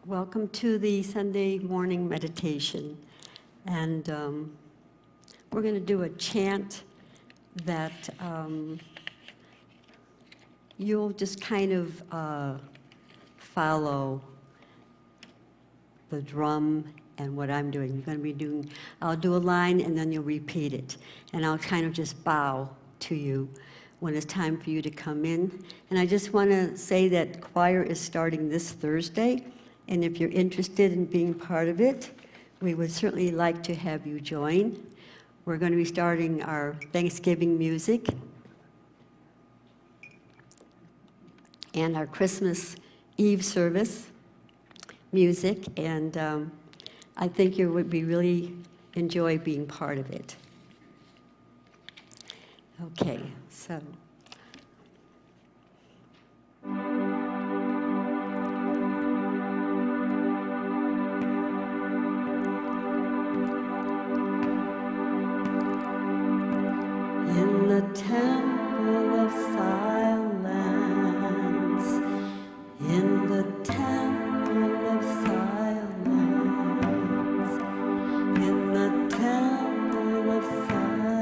Welcome to the Sunday morning meditation. And we're going to do a chant that you'll just kind of follow the drum and what I'm doing. You're going to be doing, I'll do a line and then you'll repeat it. And I'll kind of just bow to you when it's time for you to come in. And I just want to say that choir is starting this Thursday. And if you're interested in being part of it, we would certainly like to have you join. We're going to be starting our Thanksgiving music and our Christmas Eve service music, and I think you would really enjoy being part of it. Okay, so. In the temple of silence, in the temple of silence, in the temple of silence,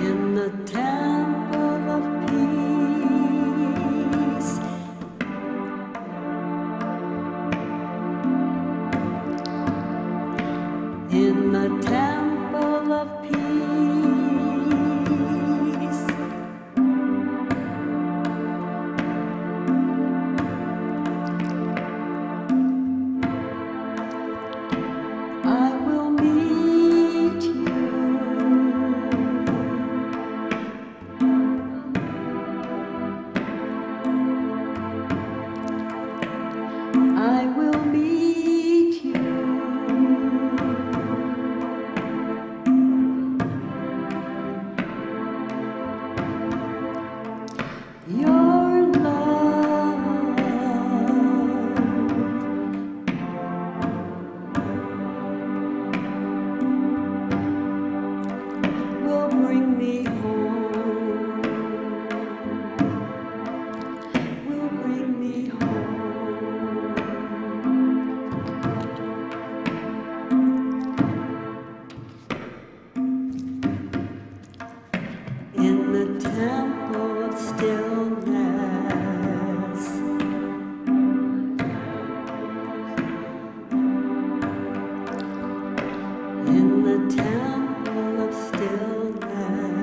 in the temple of peace, in the temple of peace, I will meet you. I will meet you. Your love will bring me home, will bring me home. In the temple of stillness, in the temple of stillness,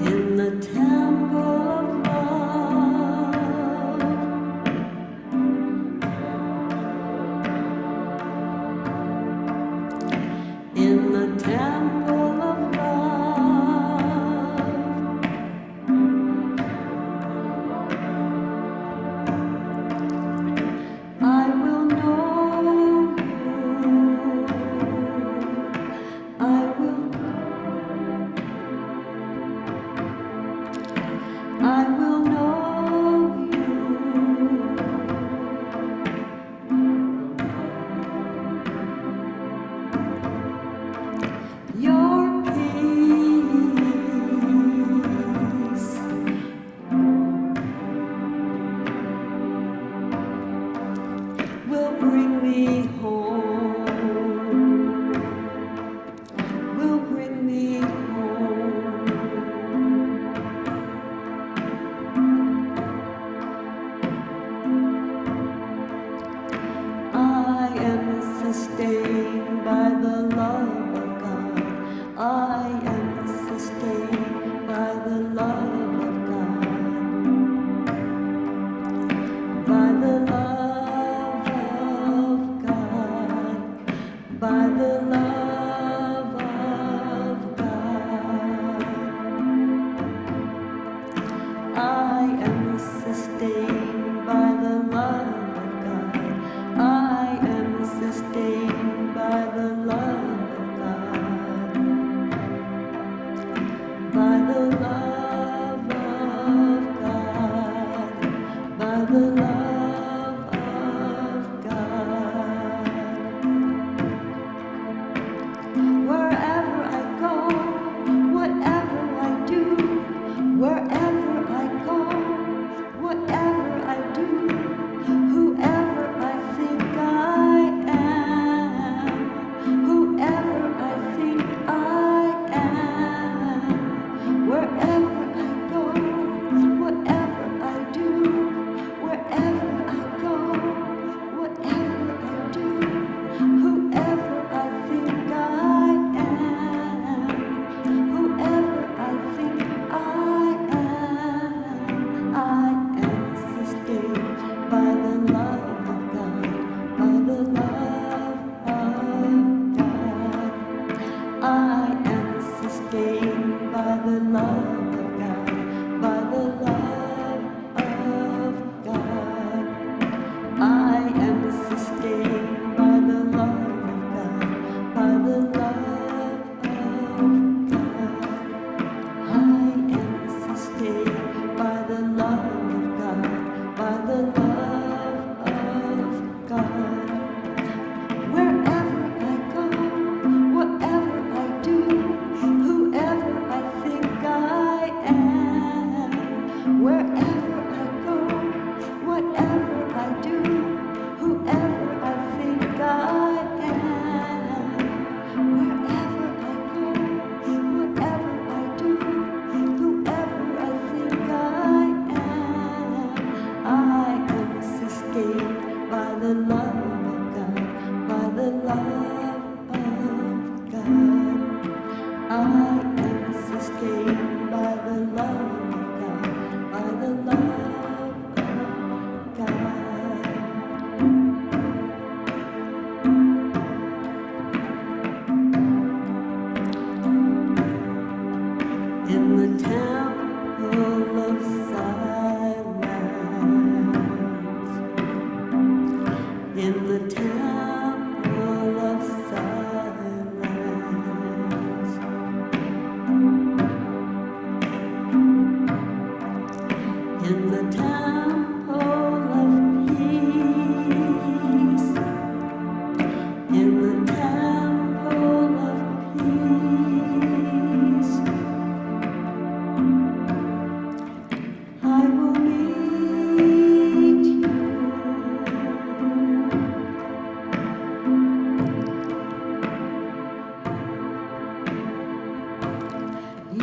in the temple of love, in the temple of love, I will know you. I will know you. Your peace will bring me home, will bring me home. I am sustained by the love of God. I am sustained by the love of God, by the love of God, by the love of God. I am sustained by the love of God. I am sustained by the love of the love of God, by the love of God. I am sustained by the love of God, by the love of God. In the temple of silence, in the temple of silence, in the temple of peace, in the temple of peace, I will meet you.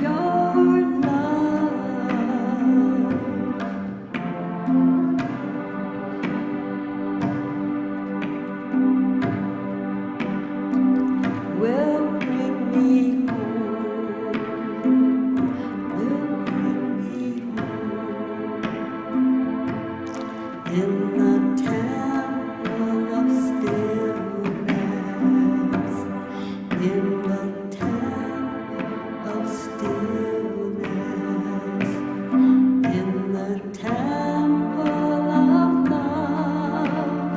Your love will bring me home, will bring me home. In the temple of stillness, in the temple of stillness, in the temple of love,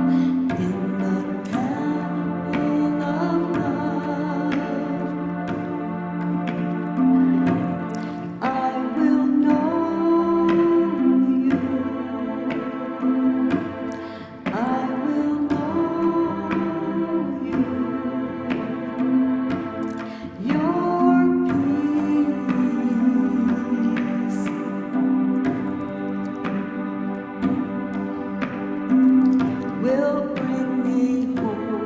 in the temple of love, I will know you. I will know you. Your peace will bring me home,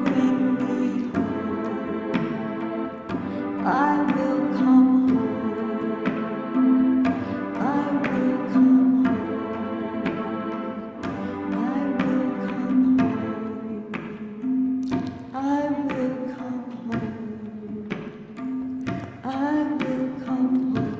will bring me home. I will come home, I will come home, I will come home, I will come home, I will come home.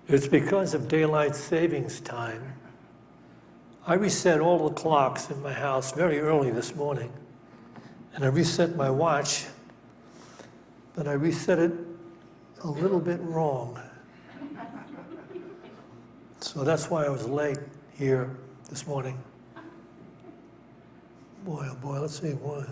It's because of daylight savings time. I reset all the clocks in my house very early this morning, and I reset my watch, but I reset it a little bit wrong. So that's why I was late here this morning. Boy, oh boy, let's see, one.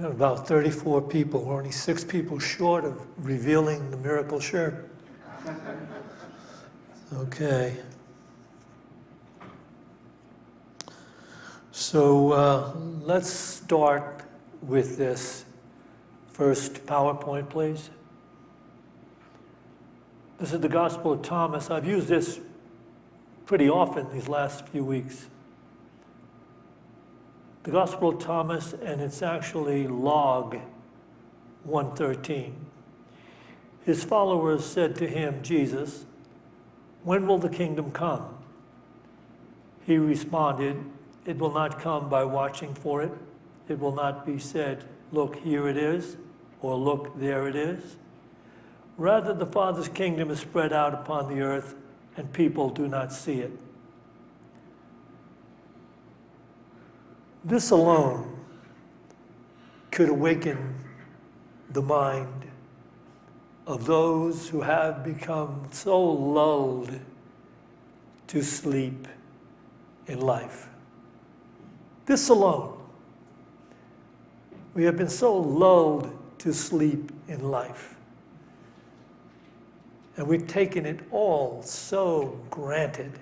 About 34 people. We're only 6 people short of revealing the miracle shirt. Okay. So let's start with this first PowerPoint, please. This is the Gospel of Thomas. I've used this pretty often these last few weeks. The Gospel of Thomas, and it's actually log 113. His followers said to him, Jesus, when will the kingdom come? He responded, it will not come by watching for it. It will not be said, look, here it is, or look, there it is. Rather, the Father's kingdom is spread out upon the earth, and people do not see it. This alone could awaken the mind of those who have become so lulled to sleep in life. This alone. We have been so lulled to sleep in life. And we've taken it all so granted.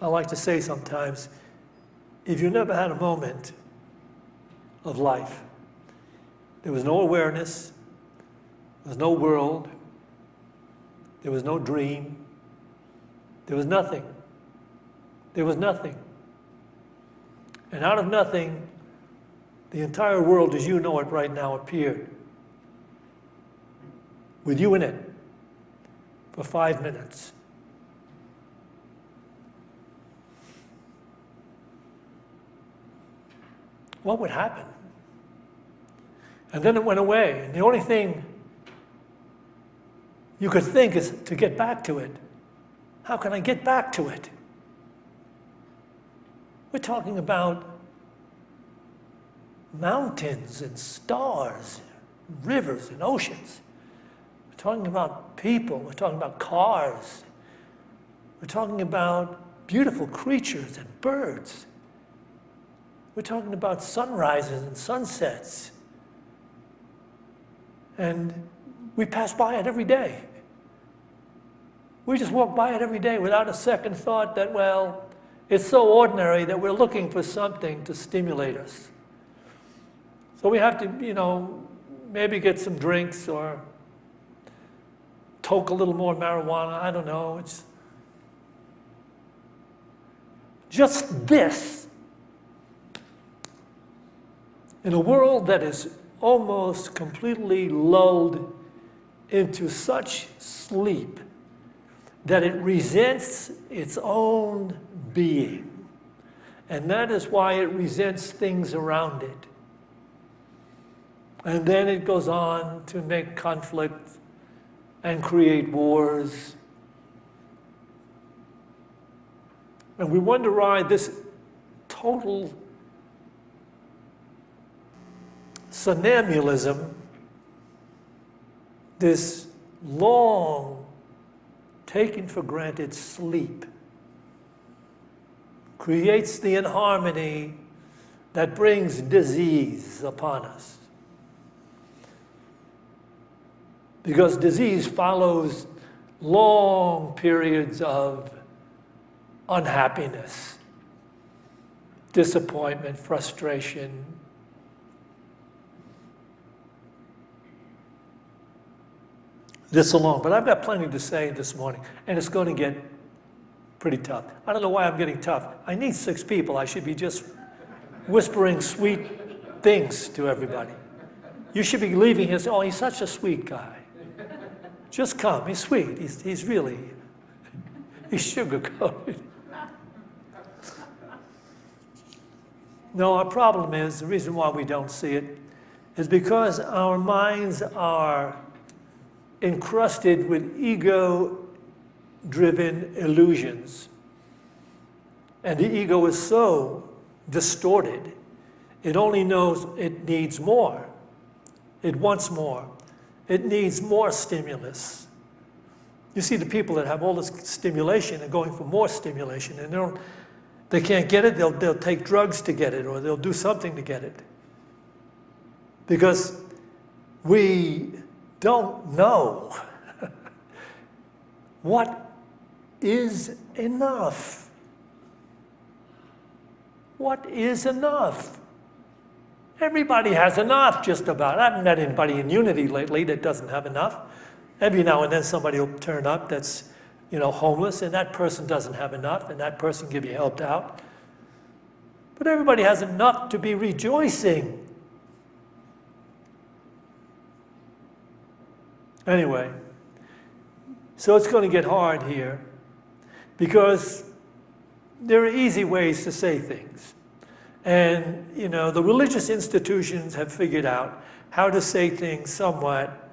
I like to say sometimes, if you never had a moment of life, there was no awareness, there was no world, there was no dream, there was nothing. There was nothing. And out of nothing, the entire world as you know it right now appeared, with you in it, for 5 minutes. What would happen? And then it went away, and the only thing you could think is to get back to it. How can I get back to it? We're talking about mountains and stars, rivers and oceans. We're talking about people. We're talking about cars. We're talking about beautiful creatures and birds. We're talking about sunrises and sunsets. And we pass by it every day. We just walk by it every day without a second thought that, well, it's so ordinary that we're looking for something to stimulate us. So we have to, maybe get some drinks or toke a little more marijuana. I don't know. It's just this. In a world that is almost completely lulled into such sleep that it resents its own being. And that is why it resents things around it. And then it goes on to make conflict and create wars. And we wonder why this total somnambulism, this long taken for granted sleep, creates the inharmony that brings disease upon us. Because disease follows long periods of unhappiness, disappointment, frustration. This alone. But I've got plenty to say this morning, and it's going to get pretty tough. I don't know why I'm getting tough. I need 6 people. I should be just whispering sweet things to everybody. You should be leaving here saying, oh, he's such a sweet guy. Just come. He's sweet. He's really, he's sugar-coated. No, our problem is, the reason why we don't see it is because our minds are encrusted with ego-driven illusions. And the ego is so distorted, it only knows it needs more. It wants more. It needs more stimulus. You see the people that have all this stimulation and going for more stimulation, and they can't get it, they'll take drugs to get it, or they'll do something to get it. Because we don't know what is enough. What is enough? Everybody has enough, just about. I haven't met anybody in Unity lately that doesn't have enough. Every now and then somebody will turn up that's, homeless, and that person doesn't have enough, and that person can be helped out. But everybody has enough to be rejoicing. Anyway, so it's going to get hard here because there are easy ways to say things. And, the religious institutions have figured out how to say things somewhat,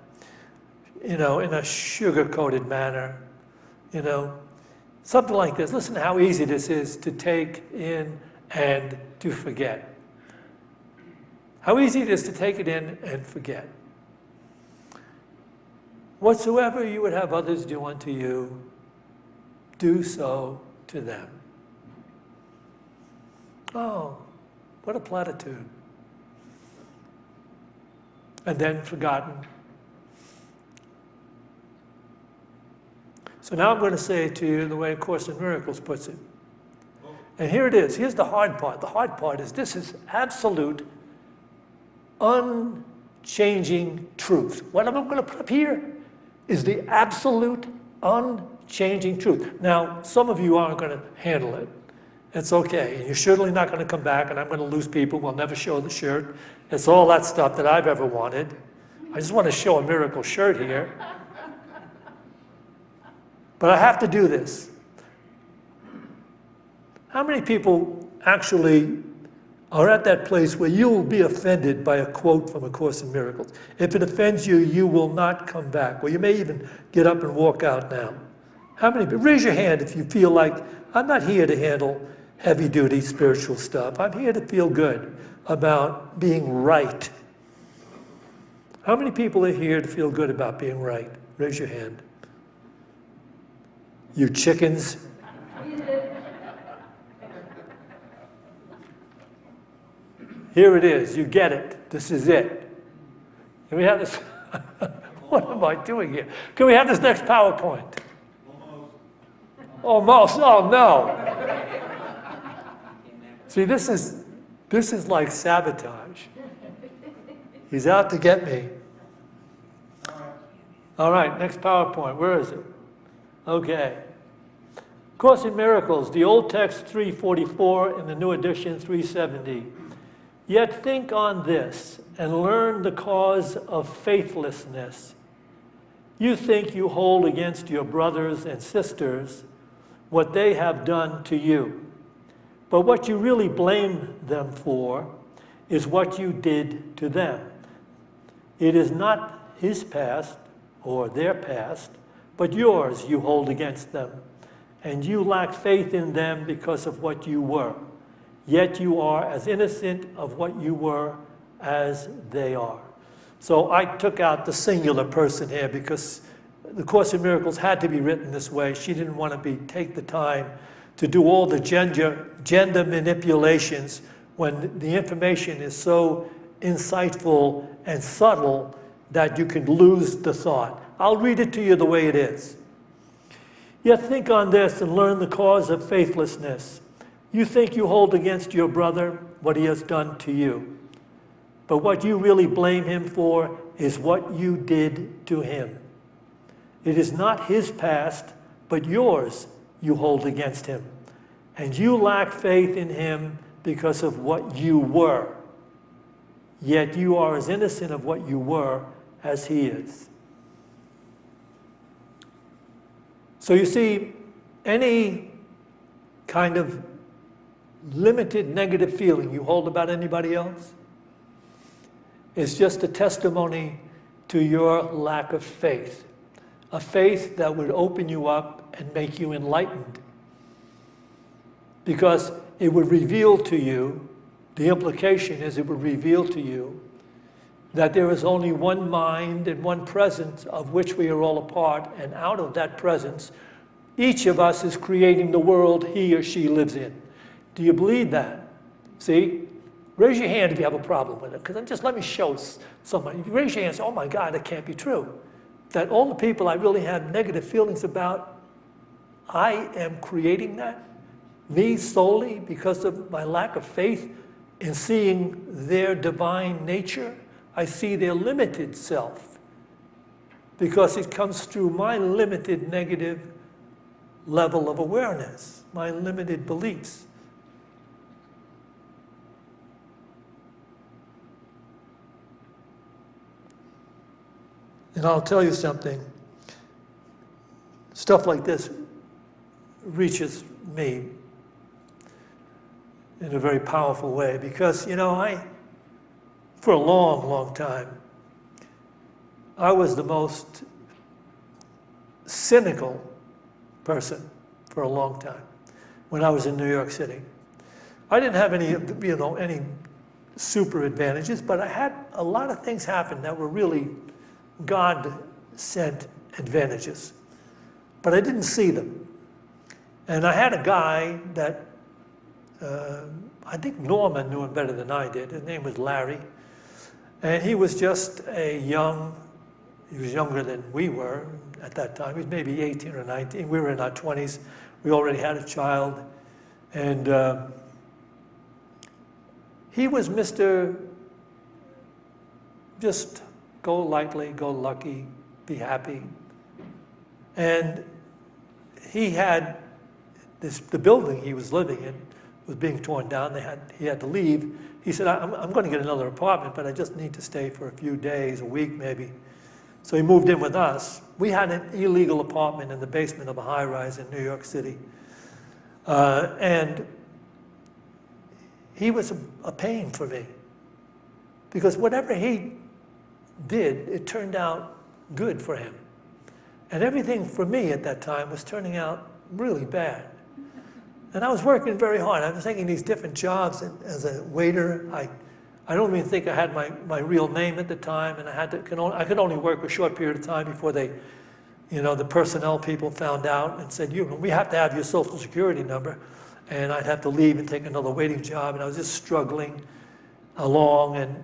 in a sugar-coated manner, something like this. Listen to how easy this is to take in and to forget. How easy it is to take it in and forget. Whatsoever you would have others do unto you, do so to them. Oh, what a platitude. And then forgotten. So now I'm going to say it to you the way A Course in Miracles puts it. And here it is. Here's the hard part. The hard part is this is absolute, unchanging truth. What I'm going to put up here is the absolute, unchanging truth. Now, some of you aren't going to handle it. It's okay. And you're surely not going to come back, and I'm going to lose people. We'll never show the shirt. It's all that stuff that I've ever wanted. I just want to show a miracle shirt here. But I have to do this. How many people actually are at that place where you will be offended by a quote from A Course in Miracles? If it offends you, you will not come back. Well, you may even get up and walk out now. How many? Raise your hand if you feel like, I'm not here to handle heavy-duty spiritual stuff. I'm here to feel good about being right. How many people are here to feel good about being right? Raise your hand. You chickens. Here it is. You get it. This is it. Can we have this? What am I doing here? Can we have this next PowerPoint? Almost. Oh, no. See, this is like sabotage. He's out to get me. All right, next PowerPoint. Where is it? Okay. Course in Miracles, the old text 344 and the new edition 370. Yet think on this and learn the cause of faithlessness. You think you hold against your brothers and sisters what they have done to you. But what you really blame them for is what you did to them. It is not his past or their past, but yours you hold against them. And you lack faith in them because of what you were. Yet you are as innocent of what you were as they are. So I took out the singular person here because the Course in Miracles had to be written this way. She didn't want to take the time to do all the gender manipulations when the information is so insightful and subtle that you can lose the thought. I'll read it to you the way it is. Yet think on this and learn the cause of faithlessness. You think you hold against your brother what he has done to you. But what you really blame him for is what you did to him. It is not his past, but yours you hold against him. And you lack faith in him because of what you were. Yet you are as innocent of what you were as he is. So you see, any kind of limited negative feeling you hold about anybody else is just a testimony to your lack of faith. A faith that would open you up and make you enlightened. Because it would reveal to you, the implication is it would reveal to you that there is only one mind and one presence of which we are all a part, and out of that presence, each of us is creating the world he or she lives in. Do you believe that? See? Raise your hand if you have a problem with it, because just let me show somebody. If you raise your hand and say, oh my God, that can't be true. That all the people I really had negative feelings about, I am creating that, me solely, because of my lack of faith in seeing their divine nature, I see their limited self, because it comes through my limited negative level of awareness, my limited beliefs. And I'll tell you something, stuff like this reaches me in a very powerful way, because, you know, for a long, long time, I was the most cynical person for a long time when I was in New York City. I didn't have any, you know, any super advantages, but I had a lot of things happen that were really God-sent advantages, but I didn't see them. And I had a guy that, I think Norma knew him better than I did. His name was Larry. And he was just he was younger than we were at that time. He was maybe 18 or 19. We were in our 20s. We already had a child. And he was Mr. just go lightly, go lucky, be happy. And he had the building he was living in was being torn down. He had to leave. He said, I'm going to get another apartment, but I just need to stay for a few days, a week maybe. So he moved in with us. We had an illegal apartment in the basement of a high-rise in New York City. And he was a pain for me, because whatever he did, it turned out good for him. And everything for me at that time was turning out really bad. And I was working very hard. I was taking these different jobs as a waiter. I don't even think I had my real name at the time, and I could only work a short period of time before they, you know, the personnel people found out and said, we have to have your social security number. And I'd have to leave and take another waiting job, and I was just struggling along, and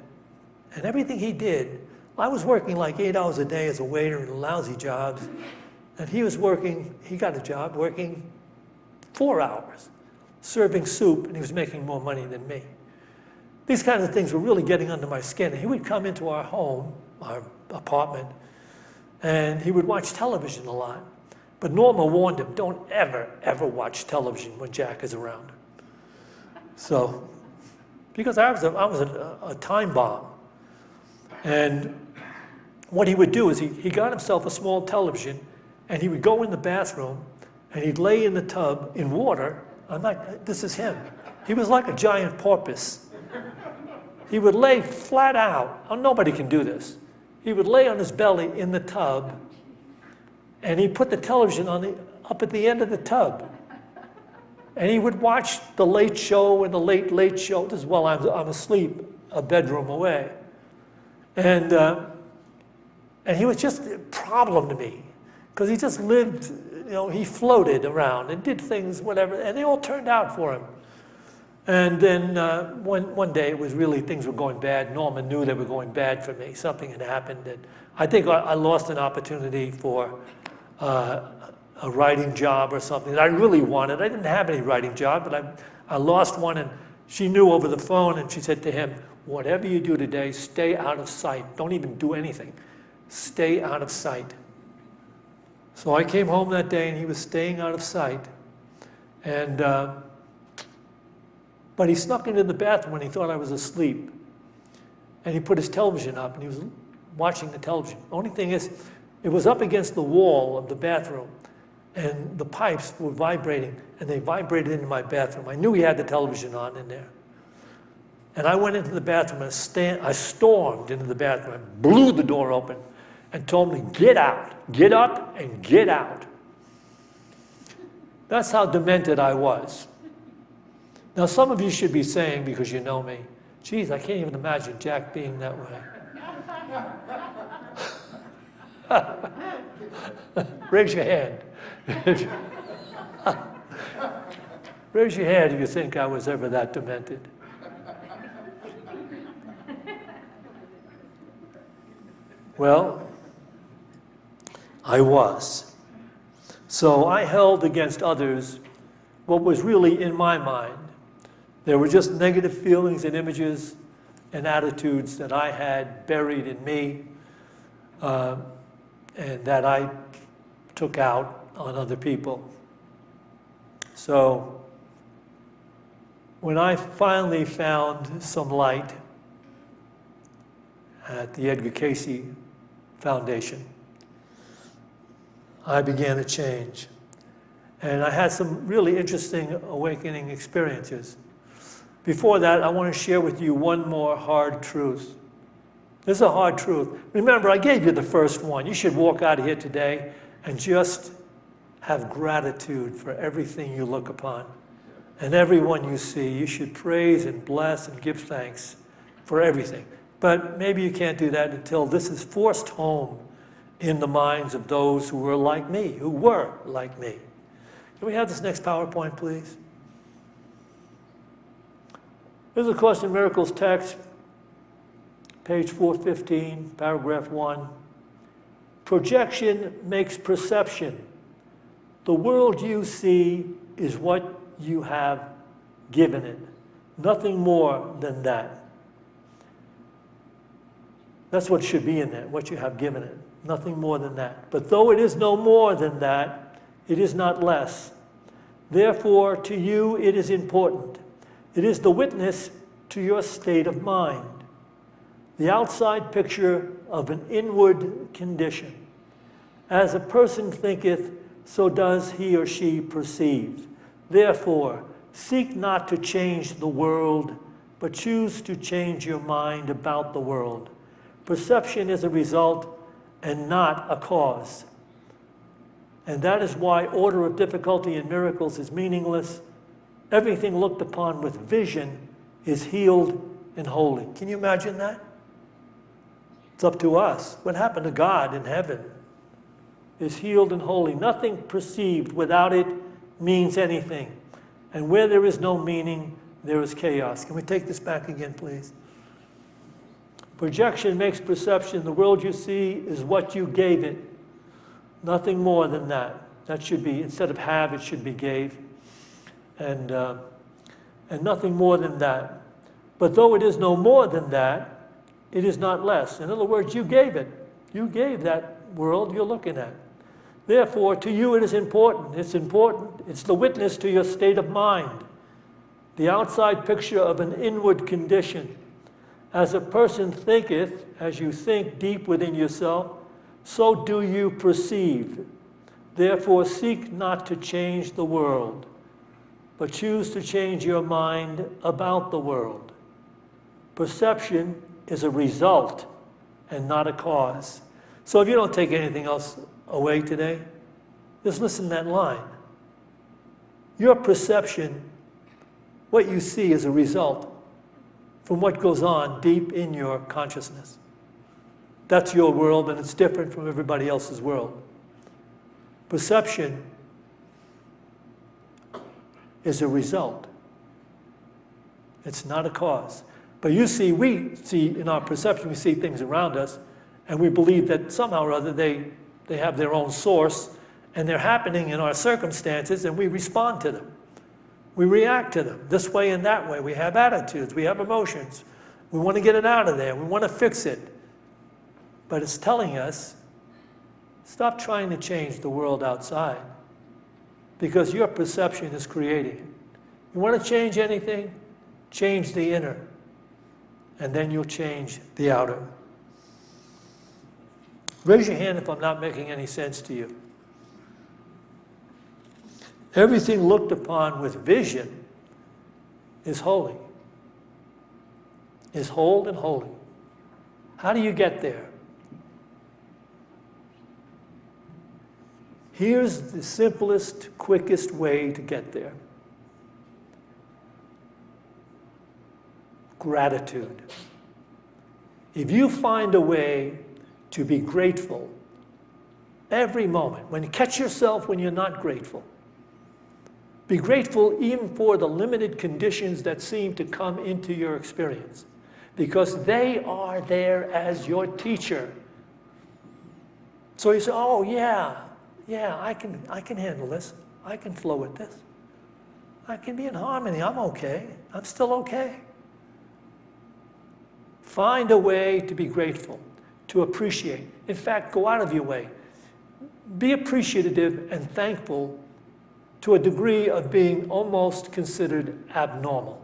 everything he did, I was working like 8 hours a day as a waiter in lousy jobs, and he got a job working 4 hours, serving soup, and he was making more money than me. These kinds of things were really getting under my skin. He would come into our home, our apartment, and he would watch television a lot. But Norma warned him, don't ever, ever watch television when Jack is around. So, because I was a time bomb. And what he would do is he got himself a small television, and he would go in the bathroom, and he'd lay in the tub in water. This is him. He was like a giant porpoise. He would lay flat out. Oh, nobody can do this. He would lay on his belly in the tub, and he'd put the television up at the end of the tub. And he would watch The Late Show and The Late Late Show. This is while I'm asleep, a bedroom away. And he was just a problem to me, because he just lived, you know, he floated around and did things, whatever, and they all turned out for him. And then one day it was really, things were going bad. Norma knew they were going bad for me. Something had happened, and I think I lost an opportunity for a writing job or something that I really wanted. I didn't have any writing job, but I lost one, and she knew over the phone, and she said to him, whatever you do today, stay out of sight. Don't even do anything. Stay out of sight. So I came home that day, and he was staying out of sight. And but he snuck into the bathroom when he thought I was asleep. And he put his television up, and he was watching the television. The only thing is, it was up against the wall of the bathroom, and the pipes were vibrating, and they vibrated into my bathroom. I knew he had the television on in there. And I went into the bathroom, and I stormed into the bathroom, and blew the door open, and told me, get out, get up, and get out. That's how demented I was. Now, some of you should be saying, because you know me, geez, I can't even imagine Jack being that way. Raise your hand. Raise your hand if you think I was ever that demented. Well, I was. So I held against others what was really in my mind There were just negative feelings and images and attitudes that I had buried in me and that I took out on other people. So when I finally found some light at the Edgar Cayce Foundation, I began to change. And I had some really interesting awakening experiences. Before that, I want to share with you one more hard truth. This is a hard truth. Remember, I gave you the first one. You should walk out of here today and just have gratitude for everything you look upon. And everyone you see, you should praise and bless and give thanks for everything. But maybe you can't do that until this is forced home in the minds of those who were like me, who were like me. Can we have this next PowerPoint, please? Here's a Course in Miracles text, page 415, paragraph 1. Projection makes perception. The world you see is what you have given it. Nothing more than that. That's what should be in there, what you have given it. Nothing more than that. But though it is no more than that, it is not less. Therefore, to you it is important. It is the witness to your state of mind, the outside picture of an inward condition. As a person thinketh, so does he or she perceive. Therefore, seek not to change the world, but choose to change your mind about the world. Perception is a result and not a cause. And that is why order of difficulty in miracles is meaningless. Everything looked upon with vision is healed and holy. Can you imagine that? It's up to us. What happened to God in heaven is healed and holy. Nothing perceived without it means anything. And where there is no meaning, there is chaos. Can we take this back again, please? Projection makes perception. The world you see is what you gave it. Nothing more than that. That should be, instead of have, it should be gave. And nothing more than that. But though it is no more than that, it is not less. In other words, you gave it. You gave that world you're looking at. Therefore, to you it is important. It's important. It's the witness to your state of mind, the outside picture of an inward condition. As a person thinketh, as you think deep within yourself, so do you perceive. Therefore, seek not to change the world, but choose to change your mind about the world. Perception is a result and not a cause. So if you don't take anything else away today, just listen to that line. Your perception, what you see, is a result from what goes on deep in your consciousness. That's your world, and it's different from everybody else's world. Perception is a result. It's not a cause. But you see, we see in our perception, we see things around us, and we believe that somehow or other they have their own source, and they're happening in our circumstances, and we respond to them. We react to them this way and that way. We have attitudes, we have emotions. We want to get it out of there. We want to fix it. But it's telling us, stop trying to change the world outside, because your perception is creating it. You want to change anything? Change the inner, and then you'll change the outer. Raise your hand if I'm not making any sense to you. Everything looked upon with vision is holy, is whole and holy. How do you get there? Here's the simplest, quickest way to get there. Gratitude. If you find a way to be grateful every moment, when you catch yourself when you're not grateful, be grateful even for the limited conditions that seem to come into your experience, because they are there as your teacher. So you say, oh yeah, I can handle this. I can flow with this. I can be in harmony. I'm okay. I'm still okay. Find a way to be grateful, to appreciate. In fact, go out of your way. Be appreciative and thankful to a degree of being almost considered abnormal.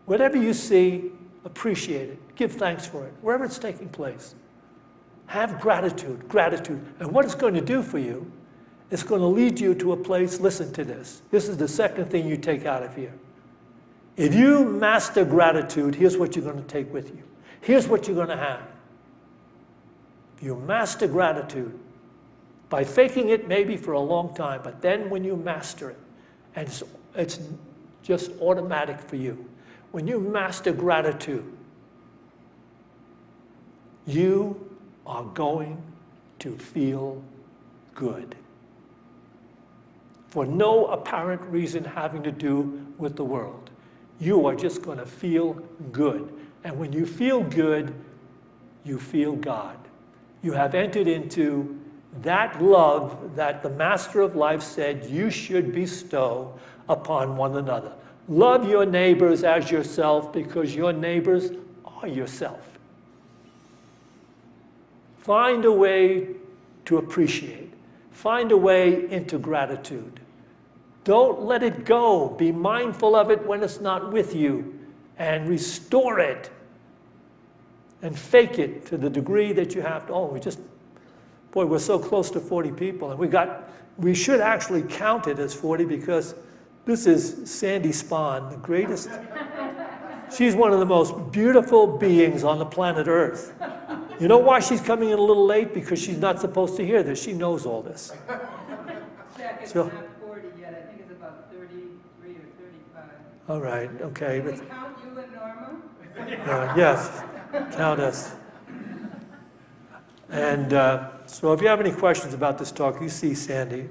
Whatever you see, appreciate it. Give thanks for it, wherever it's taking place. Have gratitude, gratitude. And what it's going to do for you, it's going to lead you to a place, listen to this. This is the second thing you take out of here. If you master gratitude, here's what you're going to take with you. Here's what you're going to have. You master gratitude by faking it maybe for a long time, but then when you master it, and it's just automatic for you. When you master gratitude, you are going to feel good. For no apparent reason having to do with the world. You are just going to feel good. And when you feel good, you feel God. You have entered into that love that the Master of Life said you should bestow upon one another. Love your neighbors as yourself because your neighbors are yourself. Find a way to appreciate. Find a way into gratitude. Don't let it go. Be mindful of it when it's not with you and restore it and fake it to the degree that you have to. Oh, boy, we're so close to 40 people, and we should actually count it as 40 because this is Sandy Spahn, the greatest. She's one of the most beautiful beings on the planet Earth. You know why she's coming in a little late? Because she's not supposed to hear this. She knows all this. Jack, it's So, not 40 yet. I think it's about 33 or 35. all right, okay. Can we But, count you and Norma? yes, count us. And so if you have any questions about this talk, you see Sandy.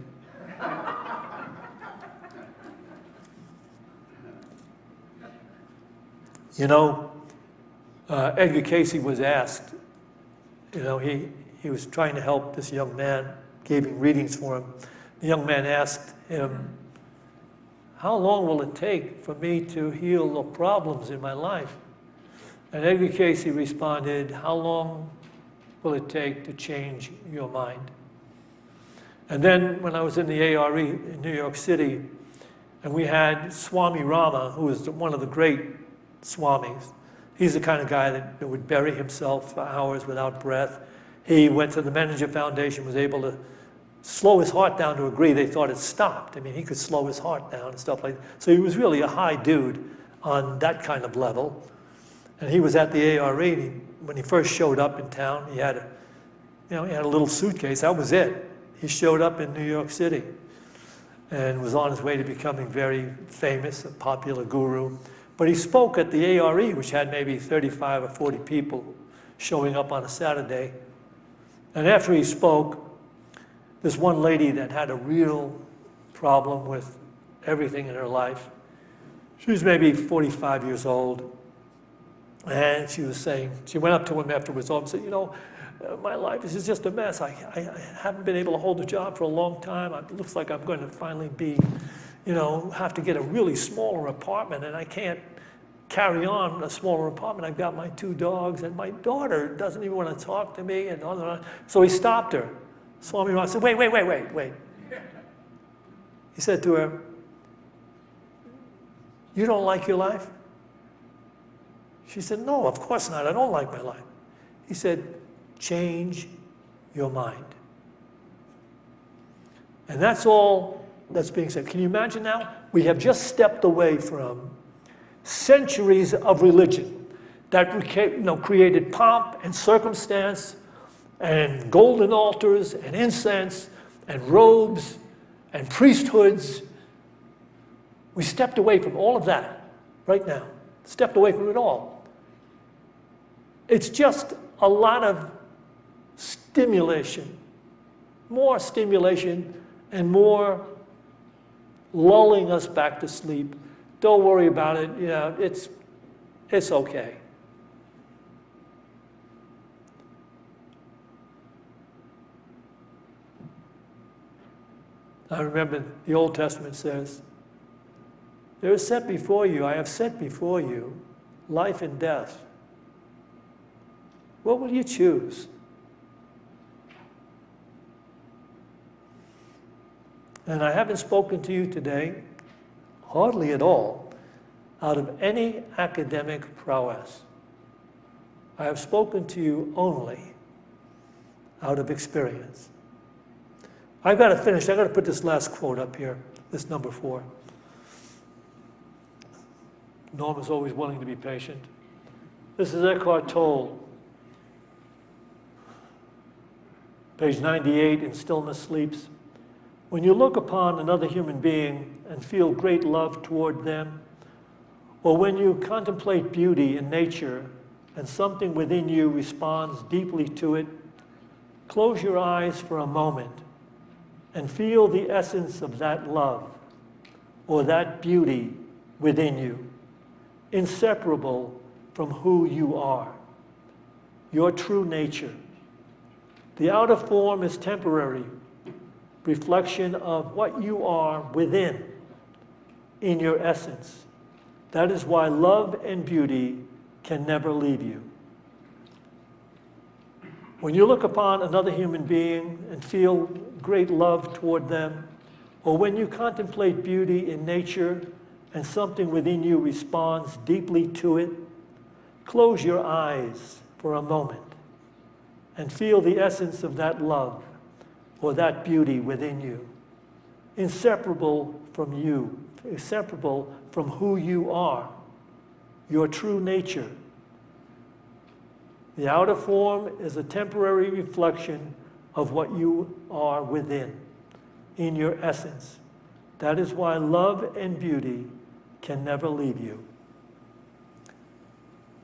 You know, Edgar Casey was asked, you know, he was trying to help this young man, gave him readings for him. The young man asked him, how long will it take for me to heal the problems in my life? And Edgar Casey responded, how long will it take to change your mind? And then when I was in the ARE in New York City, and we had Swami Rama, who was one of the great swamis. He's the kind of guy that would bury himself for hours without breath. He went to the Menninger Foundation, was able to slow his heart down to a degree they thought it stopped. I mean, he could slow his heart down and stuff like that. So he was really a high dude on that kind of level. And he was at the ARE. When he first showed up in town, he had a little suitcase. That was it. He showed up in New York City and was on his way to becoming very famous, a popular guru. But he spoke at the ARE, which had maybe 35 or 40 people showing up on a Saturday. And after he spoke, this one lady that had a real problem with everything in her life, she was maybe 45 years old, and she was saying, she went up to him afterwards and said, you know, my life is just a mess. I haven't been able to hold a job for a long time. It looks like I'm going to finally be, you know, have to get a really smaller apartment, and I can't carry on a smaller apartment. I've got my 2 dogs, and my daughter doesn't even want to talk to me, and on and on. So he stopped her. Swami Rama said, wait. He said to her, you don't like your life? She said, no, of course not. I don't like my life. He said, change your mind. And that's all that's being said. Can you imagine now? We have just stepped away from centuries of religion that created pomp and circumstance and golden altars and incense and robes and priesthoods. We stepped away from all of that right now. Stepped away from it all. It's just a lot of stimulation, more stimulation and more lulling us back to sleep. Don't worry about it. You know, it's okay. I remember the Old Testament says, There is set before you, I have set before you, life and death. What will you choose? And I haven't spoken to you today, hardly at all, out of any academic prowess. I have spoken to you only out of experience. I've got to finish. I've got to put this last quote up here, this number 4. Norma's always willing to be patient. This is Eckhart Tolle, page 98 in Stillness Sleeps. When you look upon another human being and feel great love toward them, or when you contemplate beauty in nature and something within you responds deeply to it, close your eyes for a moment and feel the essence of that love or that beauty within you, inseparable from who you are, your true nature. The outer form is temporary, reflection of what you are within, in your essence. That is why love and beauty can never leave you. When you look upon another human being and feel great love toward them, or when you contemplate beauty in nature and something within you responds deeply to it, close your eyes for a moment and feel the essence of that love or that beauty within you, inseparable from you, inseparable from who you are, your true nature. The outer form is a temporary reflection of what you are within, in your essence. That is why love and beauty can never leave you.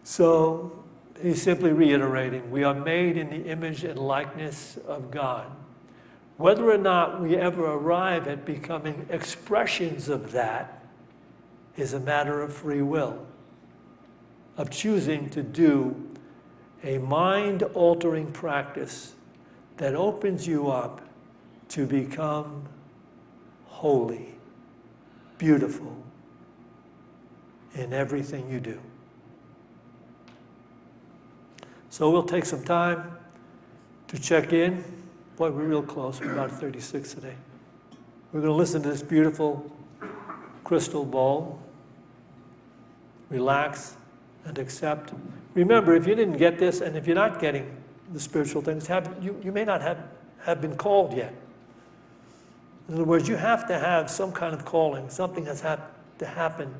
So he's simply reiterating, we are made in the image and likeness of God. Whether or not we ever arrive at becoming expressions of that is a matter of free will, of choosing to do a mind-altering practice that opens you up to become holy, beautiful in everything you do. So we'll take some time to check in. Boy, we're real close. We're about 36 today. We're going to listen to this beautiful crystal bowl. Relax and accept. Remember, if you didn't get this, and if you're not getting the spiritual things, you may not have been called yet. In other words, you have to have some kind of calling. Something has to happen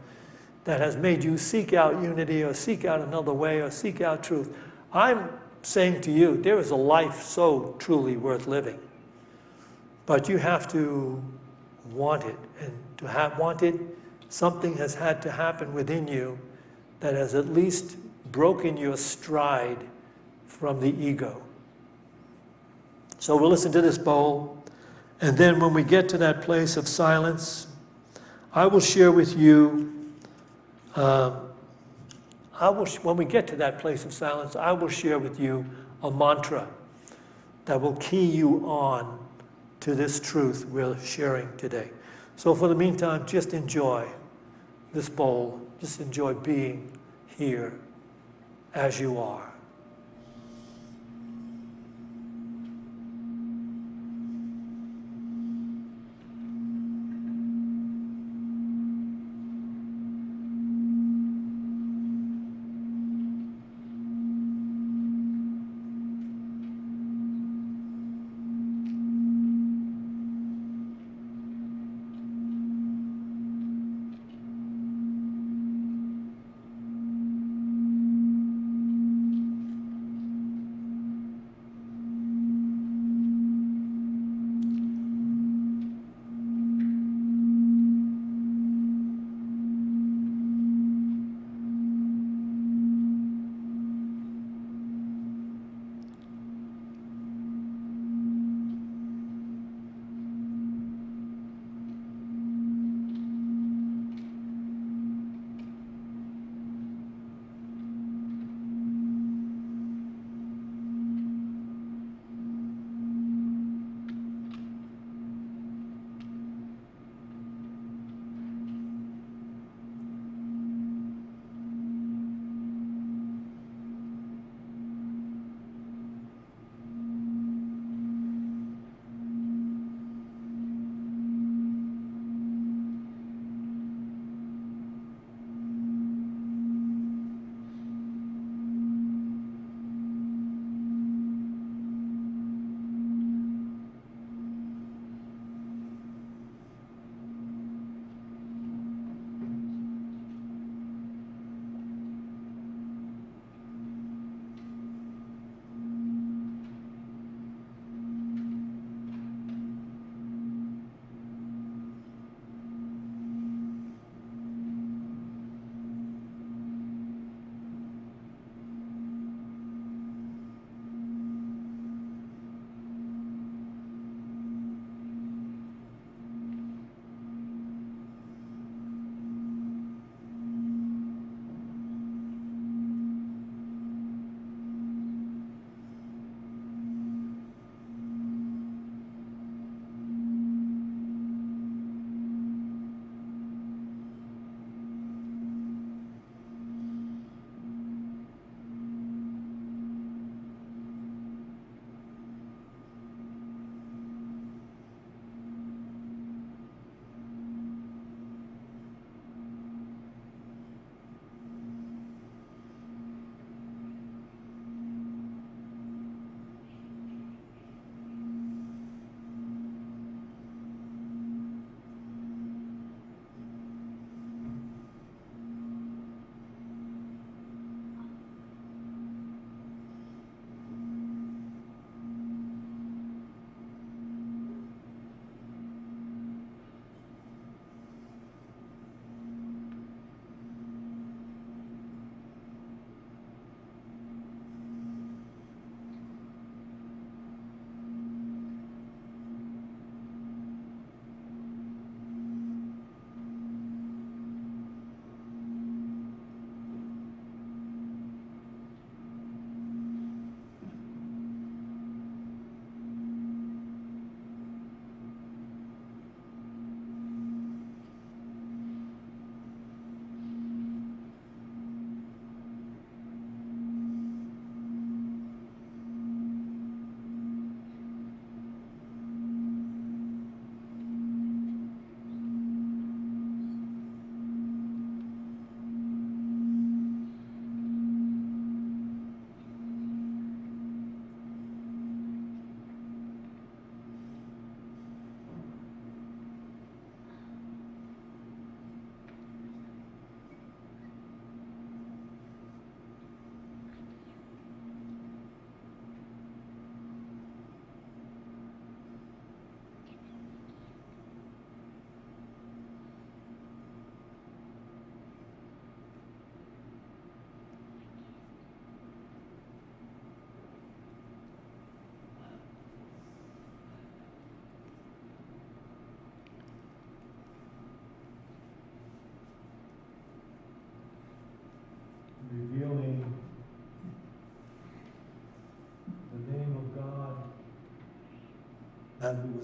that has made you seek out unity or seek out another way or seek out truth. I'm saying to you, there is a life so truly worth living. But you have to want it. And to have wanted, something has had to happen within you that has at least broken your stride from the ego. So we'll listen to this bowl, and then when we get to that place of silence, I will share with you, when we get to that place of silence, I will share with you a mantra that will key you on to this truth we're sharing today. So for the meantime, just enjoy this bowl. Just enjoy being here as you are.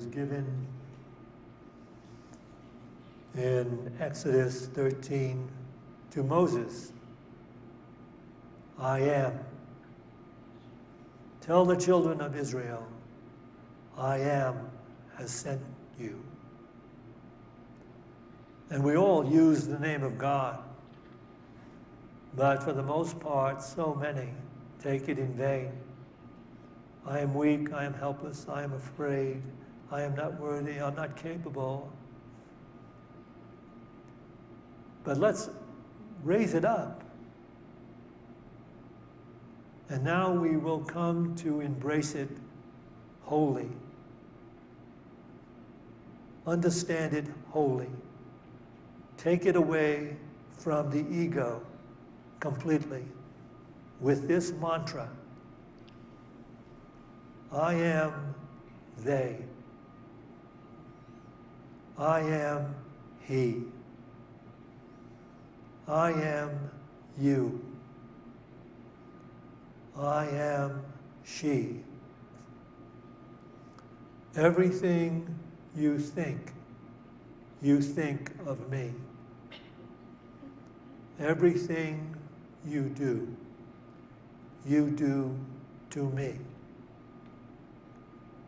was given in Exodus 13 to Moses. I am. Tell the children of Israel, I am has sent you. And we all use the name of God, but for the most part, so many take it in vain. I am weak, I am helpless, I am afraid, I am not worthy, I'm not capable. But let's raise it up. And now we will come to embrace it wholly. Understand it wholly. Take it away from the ego completely with this mantra. I am they. I am he. I am you. I am she. Everything you think of me. Everything you do to me.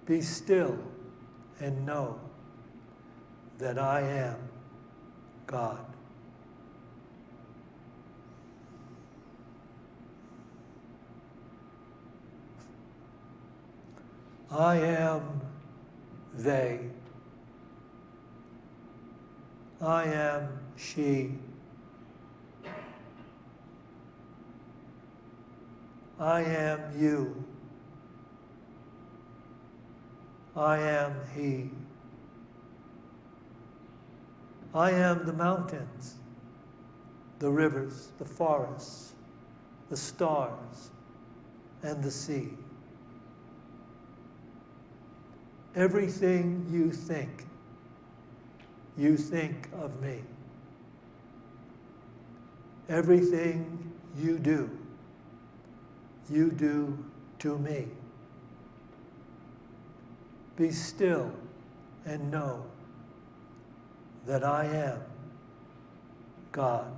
Be still and know that I am God. I am they. I am she. I am you. I am he. I am the mountains, the rivers, the forests, the stars, and the sea. Everything you think of me. Everything you do to me. Be still and know that I am God.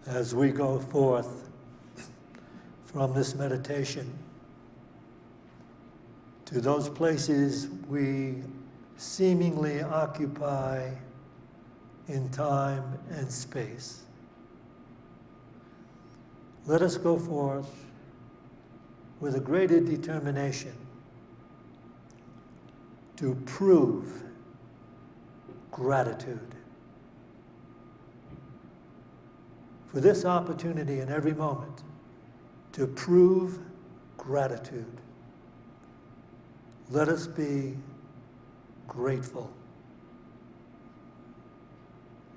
as we go forth from this meditation to those places we seemingly occupy in time and space. Let us go forth with a greater determination to prove gratitude for this opportunity in every moment, to prove gratitude. Let us be grateful.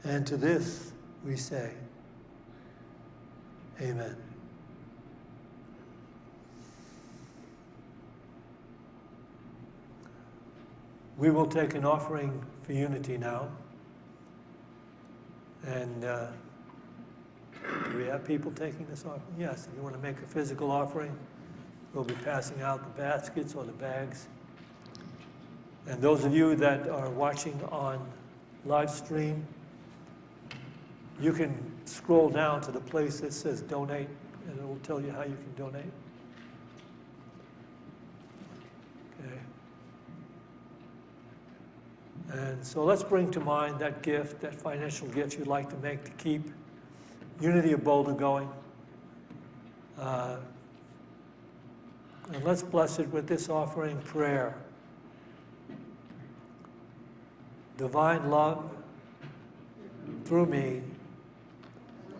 And to this we say, Amen. We will take an offering for unity now. And do we have people taking this offering? Yes, if you want to make a physical offering, we'll be passing out the baskets or the bags. And those of you that are watching on live stream, you can scroll down to the place that says donate, and it will tell you how you can donate. Okay. And so let's bring to mind that gift, that financial gift you'd like to make to keep Unity of Boulder going. And let's bless it with this offering prayer. Divine love, through me,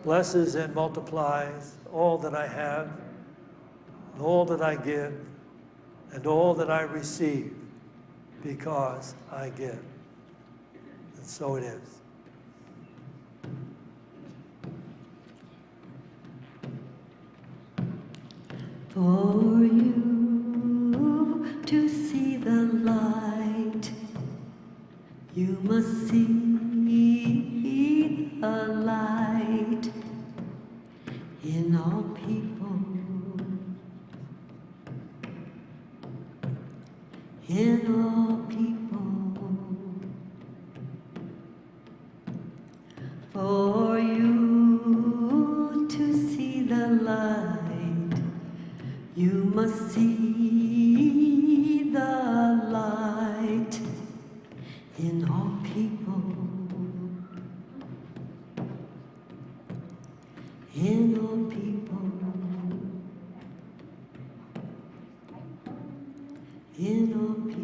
blesses and multiplies all that I have, and all that I give, and all that I receive, because I give. And so it is. For you to see the light, you must see the light in all people, in all people. For you to see the light, you must see the light in all people, in all people, in all people.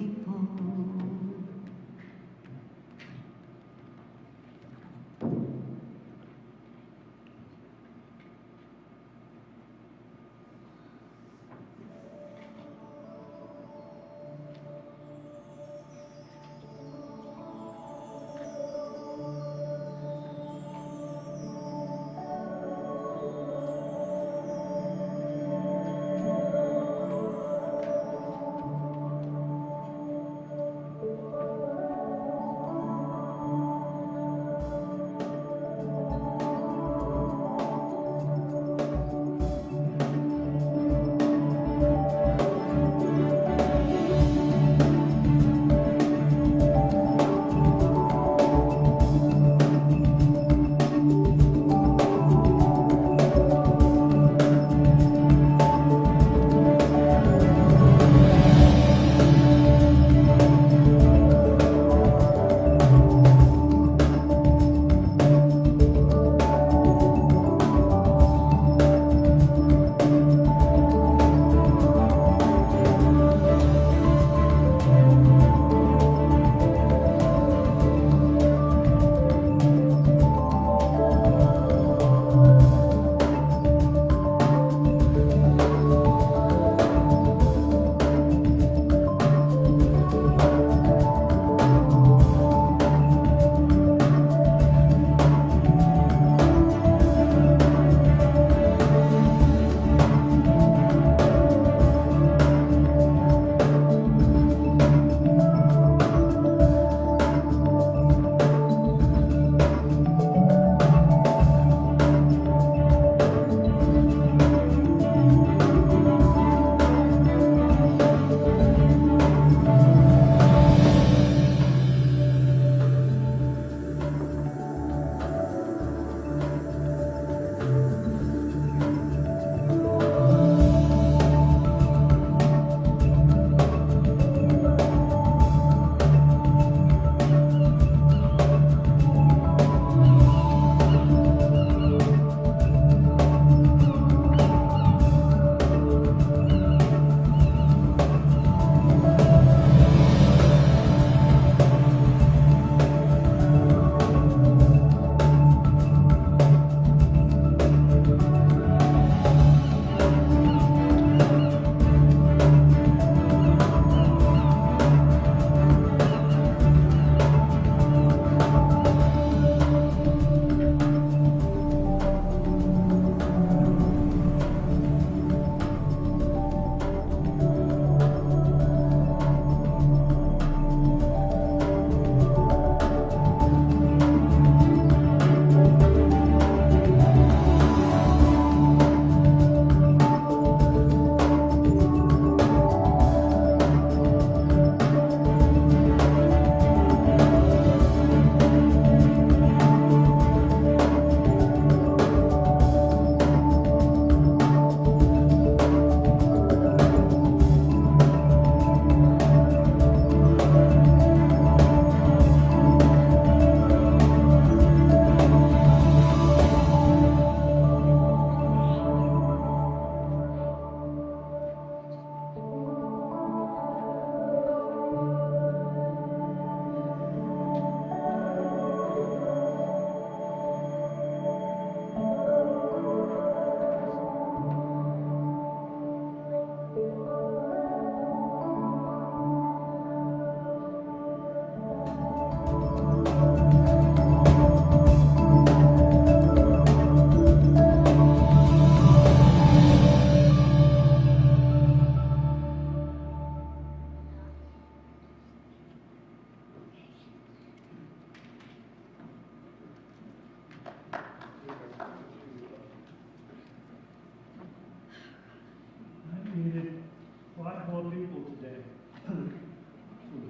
people today. So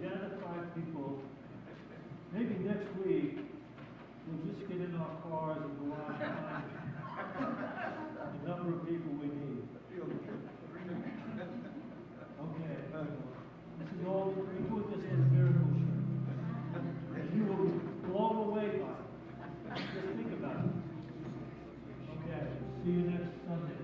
gather 5 people. Maybe next week, we'll just get in our cars and go out and find the number of people we need. Okay. This is all, we put this in a miracle show. And you will be blown away by it. Just think about it. Okay, see you next Sunday.